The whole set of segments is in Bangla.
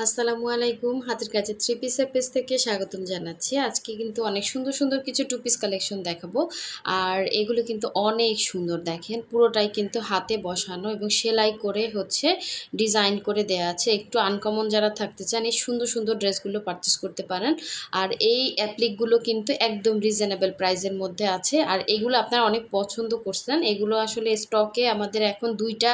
আসসালামু আলাইকুম। হাতের কাছে থ্রি পিসের পেজ থেকে স্বাগতম জানাচ্ছি। আজকে কিন্তু অনেক সুন্দর সুন্দর কিছু টু পিস কালেকশন দেখাবো। আর এগুলো কিন্তু অনেক সুন্দর, দেখেন পুরোটাই কিন্তু হাতে বসানো এবং সেলাই করে হচ্ছে ডিজাইন করে দেয়া আছে। একটু আনকমন যারা থাকতে চান এই সুন্দর সুন্দর ড্রেসগুলো পারচেস করতে পারেন। আর এই অ্যাপ্লিকগুলো কিন্তু একদম রিজনেবল প্রাইসের মধ্যে আছে। আর এগুলো আপনারা অনেক পছন্দ করছেন। এগুলো আসলে স্টকে আমাদের এখন ২টা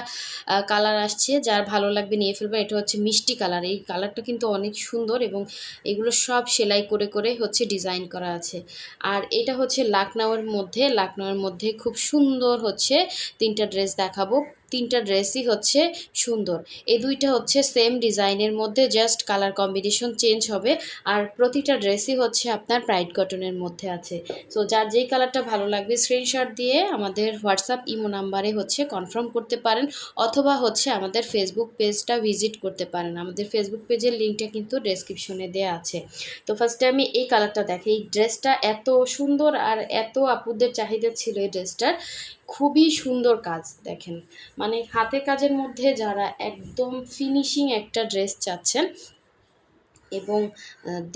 কালার আসছে, যার ভালো লাগবে নিয়ে ফেলবেন। এটা হচ্ছে মিষ্টি কালার, এই কালারটা কিন্তু অনেক সুন্দর এবং এগুলো সব সেলাই করে করে হচ্ছে ডিজাইন করা আছে। আর এটা হচ্ছে লাকনাউয়ের মধ্যে খুব সুন্দর হচ্ছে 3টা ড্রেস দেখাবো। 3টা ড্রেসই হচ্ছে সুন্দর। এই 2টা হচ্ছে সেম ডিজাইনের মধ্যে, জাস্ট কালার কম্বিনেশন চেঞ্জ হবে। আর প্রতিটা ড্রেসই হচ্ছে আপনার ব্রাইট কটনের মধ্যে আছে। সো যার যেই কালারটা ভালো লাগবে স্ক্রিনশট দিয়ে আমাদের হোয়াটসঅ্যাপ ইমো নাম্বারে হচ্ছে কনফার্ম করতে পারেন, অথবা হচ্ছে আমাদের ফেসবুক পেজটা ভিজিট করতে পারেন। আমাদের ফেসবুক পেজের লিঙ্কটা কিন্তু ডেসক্রিপশনে দেওয়া আছে। তো ফার্স্টে আমি এই কালারটা দেখি। এই ড্রেসটা এত সুন্দর আর এত আপুদের চাহিদা ছিল এই ড্রেসটার। খুবই সুন্দর কাজ, দেখেন মানে হাতের কাজের মধ্যে যারা একদম ফিনিশিং একটা ড্রেস চাচ্ছেন এবং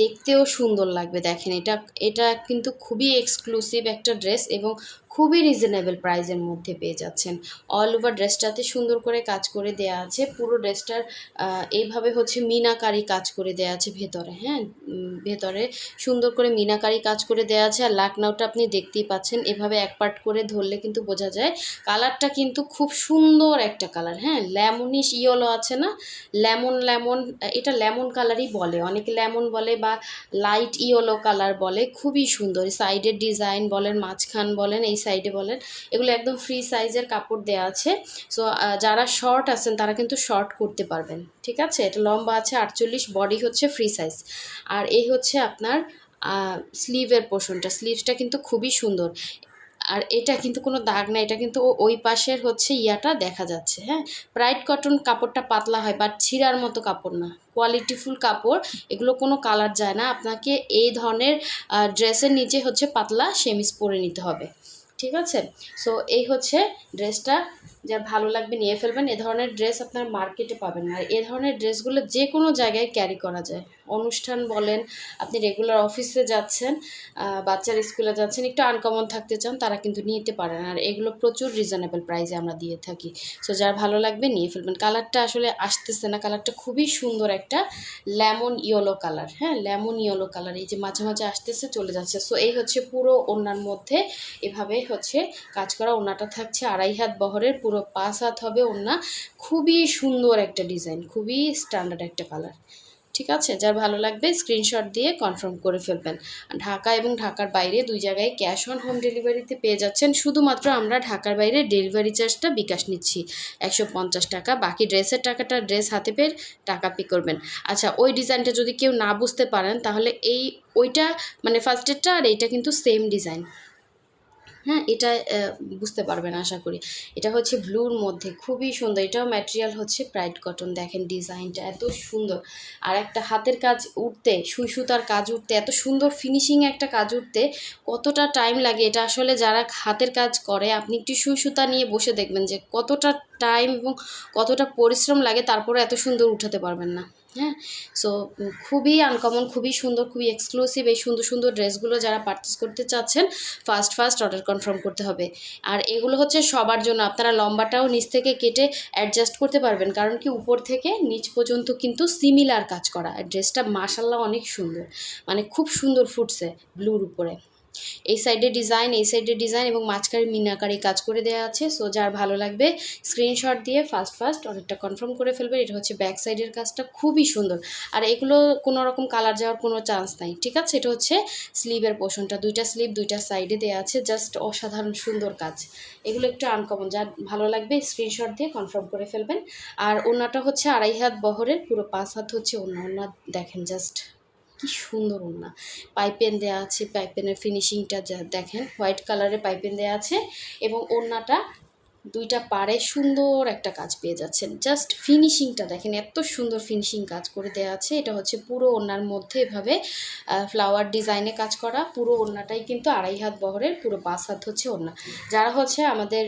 দেখতেও সুন্দর লাগবে, দেখেন এটা এটা কিন্তু খুবই এক্সক্লুসিভ একটা ড্রেস এবং খুবই রিজনেবল প্রাইসের মধ্যে পেয়ে যাচ্ছেন। অল ওভার ড্রেসটাতে সুন্দর করে কাজ করে দেয়া আছে। পুরো ড্রেসটার এইভাবে হচ্ছে মিনাকারি কাজ করে দেয়া আছে ভেতরে, হ্যাঁ ভেতরে সুন্দর করে মিনাকারি কাজ করে দেয়া আছে। আর লাকনাউটা আপনি দেখতেই পাচ্ছেন, এভাবে এক পার্ট করে ধরলে কিন্তু বোঝা যায়। কালারটা কিন্তু খুব সুন্দর একটা কালার, হ্যাঁ লেমনিশ ইয়েলো আছে না, লেমন লেমন, এটা লেমন কালারই বলে, অনেকে লেমন বলে বা লাইট ইয়েলো কালার বলে। খুবই সুন্দর সাইডের ডিজাইন বলেন, মাঝখান বলেন, এই সাইডে বলেন, এগুলো একদম ফ্রি সাইজের কাপড় দেওয়া আছে। সো যারা শর্ট আছেন তারা কিন্তু শর্ট করতে পারবেন, ঠিক আছে। এটা লম্বা আছে 48, বডি হচ্ছে ফ্রি সাইজ। আর এই হচ্ছে আপনার স্লিভের পোর্শনটা, স্লিভসটা কিন্তু খুবই সুন্দর। আর এটা কিন্তু কোনো দাগ না, এটা কিন্তু ওই পাশের হচ্ছে ইয়াটা দেখা যাচ্ছে, হ্যাঁ। ব্রাইট কটন কাপড়টা পাতলা হয়, বাট ছিঁড়ার মতো কাপড় না, কোয়ালিটিফুল কাপড়। এগুলো কোনো কালার যায় না। আপনাকে এই ধরনের ড্রেসের নিচে হচ্ছে পাতলা সেমিজ পরে নিতে হবে, ঠিক আছে। সো এই হচ্ছে ড্রেসটা, যার ভালো লাগবে নিয়ে ফেলবেন। এ ধরনের ড্রেস আপনার মার্কেটে পাবেন না। আর এ ধরনের ড্রেসগুলো যে কোনো জায়গায় ক্যারি করা যায়। অনুষ্ঠান বলেন, আপনি রেগুলার অফিসে যাচ্ছেন, বাচ্চার স্কুলে যাচ্ছেন, একটু আনকমন থাকতে চান, তারা কিন্তু নিতে পারেন। আর এগুলো প্রচুর রিজনেবল প্রাইসে আমরা দিয়ে থাকি। সো যার ভালো লাগবে নিয়ে ফেলবেন। কালারটা আসলে আসতেছে না, কালারটা খুবই সুন্দর একটা লেমন ইয়েলো কালার, হ্যাঁ লেমন ইয়েলো কালার, এই যে মাঝে মাঝে আসতেছে চলে যাচ্ছে। সো এই হচ্ছে পুরো ওড়নার মধ্যে এভাবে হচ্ছে কাজ করা। ওড়নাটা থাকছে 2.5 হাত বহরের, পুরো 5 হাত হবে ওড়না। খুবই সুন্দর একটা ডিজাইন, খুবই স্ট্যান্ডার্ড একটা কালার, ঠিক আছে। যার ভালো লাগবে স্ক্রিনশট দিয়ে কনফার্ম করে ফেলবেন। ঢাকা এবং ঢাকার বাইরে 2 জায়গায় ক্যাশ অন হোম ডেলিভারিতে পেয়ে যাচ্ছেন। শুধুমাত্র আমরা ঢাকার বাইরে ডেলিভারি চার্জটা বিকাশ নিচ্ছি 150 টাকা। বাকি ড্রেসের টাকাটা ড্রেস হাতে পেয়ে টাকা পে করবেন। আচ্ছা, ওই ডিজাইনটা যদি কেউ না বুঝতে পারেন তাহলে ওইটা মানে ফার্স্টেরটা আর এইটা কিন্তু সেম ডিজাইন, হ্যাঁ এটা বুঝতে পারবেন আশা করি। এটা হচ্ছে ব্লুর মধ্যে খুবই সুন্দর, এটাও ম্যাটেরিয়াল হচ্ছে ব্রাইট কটন। দেখেন ডিজাইনটা এত সুন্দর। আর একটা হাতের কাজ উঠতে, সুই সুতার কাজ উঠতে, এত সুন্দর ফিনিশিং একটা কাজ উঠতে কতটা টাইম লাগে, এটা আসলে যারা হাতের কাজ করে আপনি একটু সুই সুতা নিয়ে বসে দেখবেন যে কতটা টাইম এবং কতটা পরিশ্রম লাগে, তারপরে এত সুন্দর উঠাতে পারবেন না, হ্যাঁ। সো খুবই আনকমন, খুবই সুন্দর, খুবই এক্সক্লুসিভ। এই সুন্দর সুন্দর ড্রেসগুলো যারা পারচেস করতে চাচ্ছেন ফার্স্ট অর্ডার কনফার্ম করতে হবে। আর এগুলো হচ্ছে সবার জন্য, আপনারা লম্বাটাও নিচ থেকে কেটে অ্যাডজাস্ট করতে পারবেন, কারণ কি উপর থেকে নিচ পর্যন্ত কিন্তু সিমিলার কাজ করা। আর ড্রেসটা মাশাল্লাহ অনেক সুন্দর, মানে খুব সুন্দর ফুটছে ব্লুর উপরে। এই সাইডে ডিজাইন, এই সাইডে ডিজাইন এবং মাঝখানে মিনাকারি কাজ করে দেওয়া আছে। সো যার ভালো লাগবে স্ক্রিনশট দিয়ে ফার্স্ট অনেকটা কনফার্ম করে ফেলবে। এটা হচ্ছে ব্যাক সাইডের কাজটা খুবই সুন্দর। আর এগুলো কোনো রকম কালার যাওয়ার কোনো চান্স নাই, ঠিক আছে। এটা হচ্ছে স্লিভের পোর্শনটা, 2টা স্লিভ 2টা সাইডে দেওয়া আছে, জাস্ট অসাধারণ সুন্দর কাজ। এগুলো একটু আনকমন, যার ভালো লাগবে স্ক্রিনশট দিয়ে কনফার্ম করে ফেলবেন। আর ওড়নাটা হচ্ছে 2.5 হাত বহরের, পুরো 5 হাত হচ্ছে ওড়না। দেখেন জাস্ট কি সুন্দর ওড়না। পাইপেন দেওয়া আছে, পাইপেনের ফিনিশিংটা যা দেখেন, হোয়াইট কালারের পাইপেন দেওয়া আছে এবং ওড়নাটা দুইটা পাড়ে সুন্দর একটা কাজ পেয়ে যাচ্ছেন। জাস্ট ফিনিশিংটা দেখেন, এত সুন্দর ফিনিশিং কাজ করে দেওয়া আছে। এটা হচ্ছে পুরো ওড়নার মধ্যে এভাবে ফ্লাওয়ার ডিজাইনে কাজ করা। পুরো ওড়নাটাই কিন্তু 2.5 হাত বহরের, পুরো 5 হাত হচ্ছে ওড়না। যারা হচ্ছে আমাদের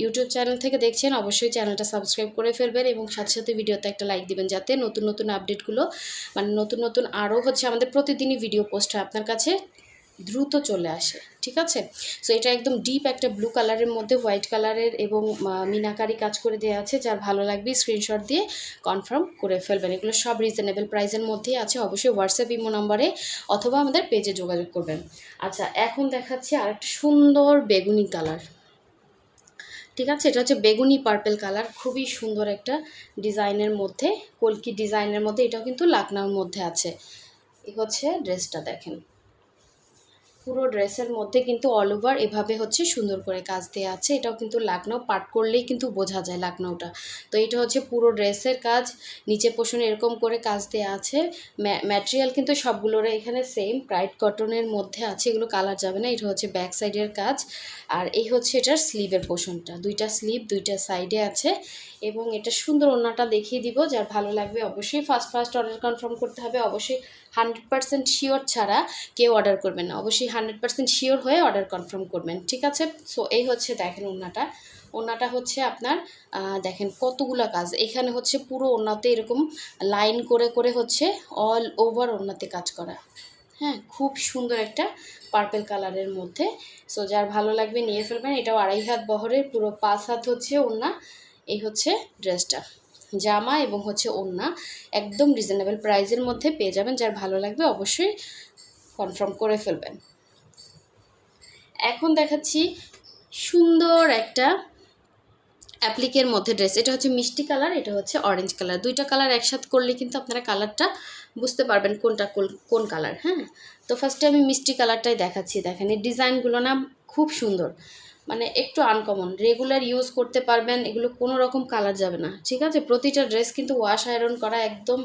ইউটিউব চ্যানেল থেকে দেখছেন অবশ্যই চ্যানেলটা সাবস্ক্রাইব করে ফেলবেন এবং সাথে সাথে ভিডিওতে একটা লাইক দিবেন, যাতে নতুন নতুন আপডেটগুলো মানে নতুন নতুন আরও হচ্ছে আমাদের প্রতিদিনই ভিডিও পোস্ট হয় আপনার কাছে দ্রুত চলে আসে। ঠিক আছে, সো এটা একদম ডিপ একটা ব্লু কালারের মধ্যে হোয়াইট কালারের এবং মিনাকারি কাজ করে দেওয়া আছে। যার ভালো লাগবে স্ক্রিনশট দিয়ে কনফার্ম করে ফেলবেন। এগুলো সব রিজনেবল প্রাইসের মধ্যেই আছে। অবশ্যই হোয়াটসঅ্যাপ ইমো নম্বরে অথবা আমাদের পেজে যোগাযোগ করবেন। আচ্ছা, এখন দেখাচ্ছি আরেকটা সুন্দর বেগুনি কালার। ঠিক আছে, এটা হচ্ছে বেগুনি পার্পেল কালার, খুবই সুন্দর একটা ডিজাইনের মধ্যে, কলকি ডিজাইনের মধ্যে। এটাও কিন্তু লাকনাউর মধ্যে আছে। এই হচ্ছে ড্রেসটা দেখেন, পুরো ড্রেসের মধ্যে কিন্তু অল ওভার এভাবে হচ্ছে সুন্দর করে কাজ দেওয়া আছে। এটাও কিন্তু লাকনাউ, পাট করলেই কিন্তু বোঝা যায় লাকনাউটা। তো এটা হচ্ছে পুরো ড্রেসের কাজ, নিচে পোষণে এরকম করে কাজ দেওয়া আছে। ম্যাটেরিয়াল কিন্তু সবগুলোর এখানে সেম ব্রাইট কটনের মধ্যে আছে, এগুলো কালার যাবে না। এটা হচ্ছে ব্যাক সাইডের কাজ, আর এই হচ্ছে এটার স্লিভের পোষণটা। দুইটা স্লিভ দুইটা সাইডে আছে এবং এটা সুন্দর ওড়নাটা দেখিয়ে দিব। যার ভালো লাগবে অবশ্যই ফার্স্ট অর্ডার কনফার্ম করতে হবে। অবশ্যই 100% শিওর ছাড়া কেউ অর্ডার করবেন না, অবশ্যই 100% শিওর হয়ে অর্ডার কনফার্ম করবেন। ঠিক আছে, সো এই হচ্ছে দেখেন ওড়নাটা হচ্ছে আপনার দেখেন কতগুলো কাজ এখানে হচ্ছে। পুরো ওড়নাতে এরকম লাইন করে করে হচ্ছে অল ওভার ওড়নাতে কাজ করা। হ্যাঁ, খুব সুন্দর একটা পার্পেল কালারের মধ্যে। সো যার ভালো লাগবে নিয়ে ফেলবেন। এটাও 2.5 হাত বহরের, পুরো 5 হাত হচ্ছে ওড়না। এই হচ্ছে ড্রেসটা, জামা এবং হচ্ছে ওড়না একদম রিজনেবল প্রাইসের মধ্যে পেয়ে যাবেন। যার ভালো লাগবে অবশ্যই কনফার্ম করে ফেলবেন। এখন দেখাচ্ছি সুন্দর একটা অ্যাপ্লিকের মধ্যে ড্রেস। এটা হচ্ছে মিষ্টি কালার, এটা হচ্ছে অরেঞ্জ কালার। দুইটা কালার একসাথে করলে কিন্তু আপনারা কালারটা বুঝতে পারবেন কোনটা কোন কালার। হ্যাঁ, তো ফার্স্টে আমি মিষ্টি কালারটাই দেখাচ্ছি। দেখেন এই ডিজাইনগুলো না খুব সুন্দর, মানে একটু আনকমন, রেগুলার ইউজ করতে পারবেন, এগুলো কোনো রকম কালার যাবে না। ঠিক আছে, প্রতিটা ড্রেস কিন্তু ওয়াশ আয়রন করা একদম।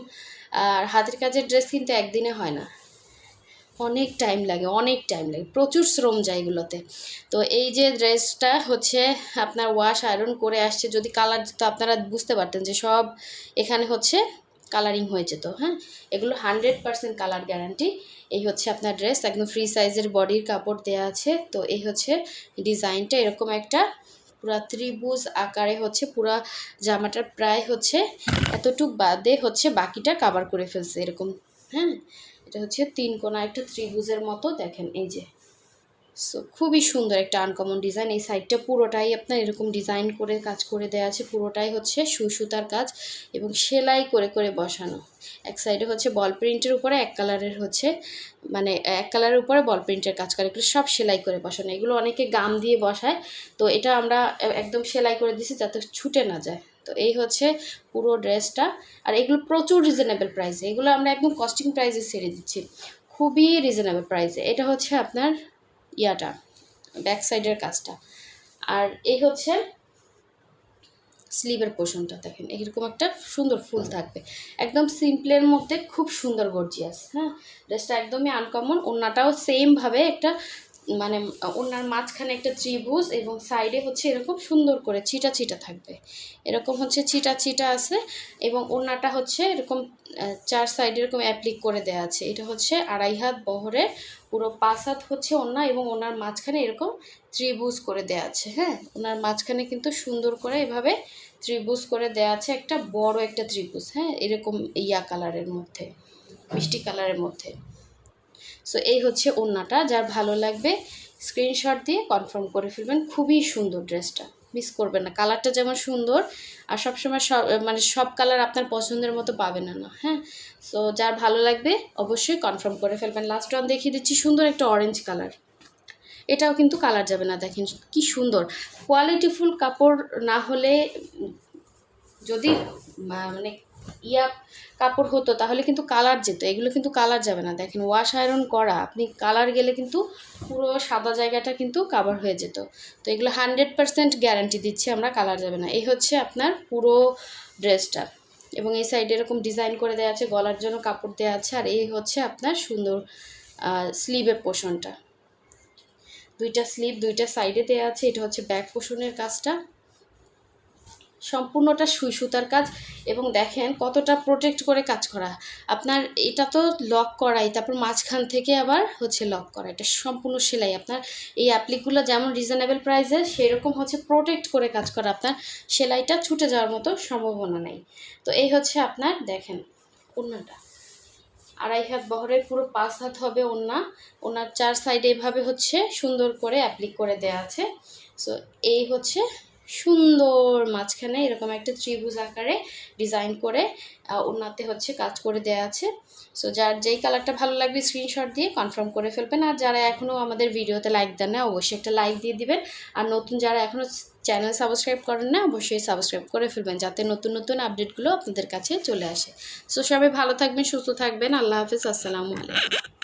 আর হাতের কাজের ড্রেস কিন্তু একদিনে হয় না, অনেক টাইম লাগে, প্রচুর শ্রম যায় এগুলোতে। তো এই যে ড্রেসটা হচ্ছে আপনার ওয়াশ আয়রন করে আসছে, যদি কালার যেত আপনারা বুঝতে পারতেন যে সব এখানে হচ্ছে কালারিং হয়ে যেত। হ্যাঁ, এগুলো 100% কালার গ্যারান্টি। এই হচ্ছে আপনার ড্রেস, একদম ফ্রি সাইজের বডির কাপড় দেওয়া আছে। তো এই হচ্ছে ডিজাইনটা, এরকম একটা পুরা ত্রিভুজ আকারে হচ্ছে পুরা জামাটার প্রায় হচ্ছে এতটুক বাদে হচ্ছে বাকিটা কাভার করে ফেলছে এরকম। হ্যাঁ, এটা হচ্ছে 3 কোণা একটা ত্রিভুজের মতো, দেখেন এই যে। সো খুবই সুন্দর একটা আনকমন ডিজাইন। এই সাইডটা পুরোটাই আপনার এরকম ডিজাইন করে কাজ করে দেওয়া আছে, পুরোটাই হচ্ছে সুতার কাজ এবং সেলাই করে করে বসানো। এক সাইডে হচ্ছে বল প্রিন্টের উপরে এক কালারের হচ্ছে মানে এক কালারের উপরে বল প্রিন্টের কাজ করে, এগুলো সব সেলাই করে বসানো। এগুলো অনেকে গাম দিয়ে বসায়, তো এটা আমরা একদম সেলাই করে দিছি যাতে ছুটে না যায়। তো এই হচ্ছে পুরো ড্রেসটা, আর এগুলো প্রচুর রিজনেবল প্রাইসে, এগুলো আমরা একদম কস্টিং প্রাইসে ছেড়ে দিচ্ছি, খুবই রিজনেবল প্রাইসে। এটা হচ্ছে আপনার ইয়াটা ব্যাক সাইডের কাজটা, আর এই হচ্ছে স্লিভের পোর্শনটা। দেখেন এরকম একটা সুন্দর ফুল থাকবে, একদম সিম্পলের মধ্যে খুব সুন্দর গর্জিয়াস। হ্যাঁ, ড্রেসটা একদমই আনকমন। ওড়নাটাও সেমভাবে একটা মানে ওড়নার মাঝখানে একটা ত্রিভুজ এবং সাইডে হচ্ছে এরকম সুন্দর করে ছিটা ছিটা থাকবে, এরকম হচ্ছে ছিটা ছিটা আছে। এবং ওড়নাটা হচ্ছে এরকম 4 সাইডে এরকম অ্যাপ্লিক করে দেওয়া আছে। এটা হচ্ছে 2.5 হাত বহরের, পুরো 5 হাত হচ্ছে ওড়না এবং ওনার মাঝখানে এরকম ত্রিভুজ করে দেওয়া আছে। হ্যাঁ, ওনার মাঝখানে কিন্তু সুন্দর করে এভাবে ত্রিভুজ করে দেওয়া আছে, একটা বড় একটা ত্রিভুজ। হ্যাঁ, এরকম ইয়া কালারের মধ্যে, মিষ্টি কালারের মধ্যে। সো এই হচ্ছে ওড়নাটা, যার ভালো লাগবে স্ক্রিনশট দিয়ে কনফার্ম করে ফেলবেন। খুবই সুন্দর ড্রেসটা, মিস করবেন না। কালারটা যেমন সুন্দর, আর সবসময় সব কালার আপনার পছন্দের মতো পাবেন না। হ্যাঁ, সো যার ভালো লাগবে অবশ্যই কনফার্ম করে ফেলবেন। লাস্ট ওয়ান দেখিয়ে দিচ্ছি, সুন্দর একটা অরেঞ্জ কালার। এটাও কিন্তু কালার যাবে না, দেখেন কি সুন্দর। কোয়ালিটিফুল কাপড় না হলে, যদি মানে ইয়া কাপড় হতো তাহলে কিন্তু কালার যেত, এগুলো কিন্তু কালার যাবে না। দেখেন ওয়াশ আয়রন করা, আপনি কালার গেলে কিন্তু পুরো সাদা জায়গাটা কিন্তু কাভার হয়ে যেত। তো এগুলো 100% গ্যারান্টি দিচ্ছি আমরা, কালার যাবে না। এই হচ্ছে আপনার পুরো ড্রেসটা, এবং এই সাইডে এরকম ডিজাইন করে দেওয়া আছে, গলার জন্য কাপড় দেওয়া আছে। আর এই হচ্ছে আপনার সুন্দর স্লিভের পোর্শনটা, দুইটা স্লিভ দুইটা সাইডে দেওয়া আছে। এটা হচ্ছে ব্যাক পোর্শনের কাজটা। সম্পূর্ণটা সুই সুতার কাজ এবং দেখেন কতটা প্রোটেক্ট করে কাজ করা। আপনার এটা তো লক করাই, তারপর মাঝখান থেকে আবার হচ্ছে লক করা, এটা সম্পূর্ণ সেলাই। আপনার এই অ্যাপ্লিকগুলো যেমন রিজনেবল প্রাইসে, সেরকম হচ্ছে প্রোটেক্ট করে কাজ করা, আপনার সেলাইটা ছুটে যাওয়ার মতো সম্ভাবনা নেই। তো এই হচ্ছে আপনার দেখেন ওড়নাটা 2.5 হাত বহরের, পুরো 5 হাত হবে ওড়না। ওড়নার 4 সাইডে এভাবে হচ্ছে সুন্দর করে অ্যাপ্লিক করে দেওয়া আছে। সো এই হচ্ছে সুন্দর মাঝখানে এরকম একটা ত্রিভুজ আকারে ডিজাইন করে ওড়নাতে হচ্ছে কাজ করে দেওয়া আছে। সো যার যেই কালারটা ভালো লাগবে স্ক্রিনশট দিয়ে কনফার্ম করে ফেলবেন। আর যারা এখনও আমাদের ভিডিওতে লাইক দেন না, অবশ্যই একটা লাইক দিয়ে দিবেন। আর নতুন যারা এখনও চ্যানেল সাবস্ক্রাইব করেন না, অবশ্যই সাবস্ক্রাইব করে ফেলবেন, যাতে নতুন নতুন আপডেটগুলো আপনাদের কাছে চলে আসে। সো সবাই ভালো থাকবেন, সুস্থ থাকবেন। আল্লাহ হাফিজ, আসসালামু আলাইকুম।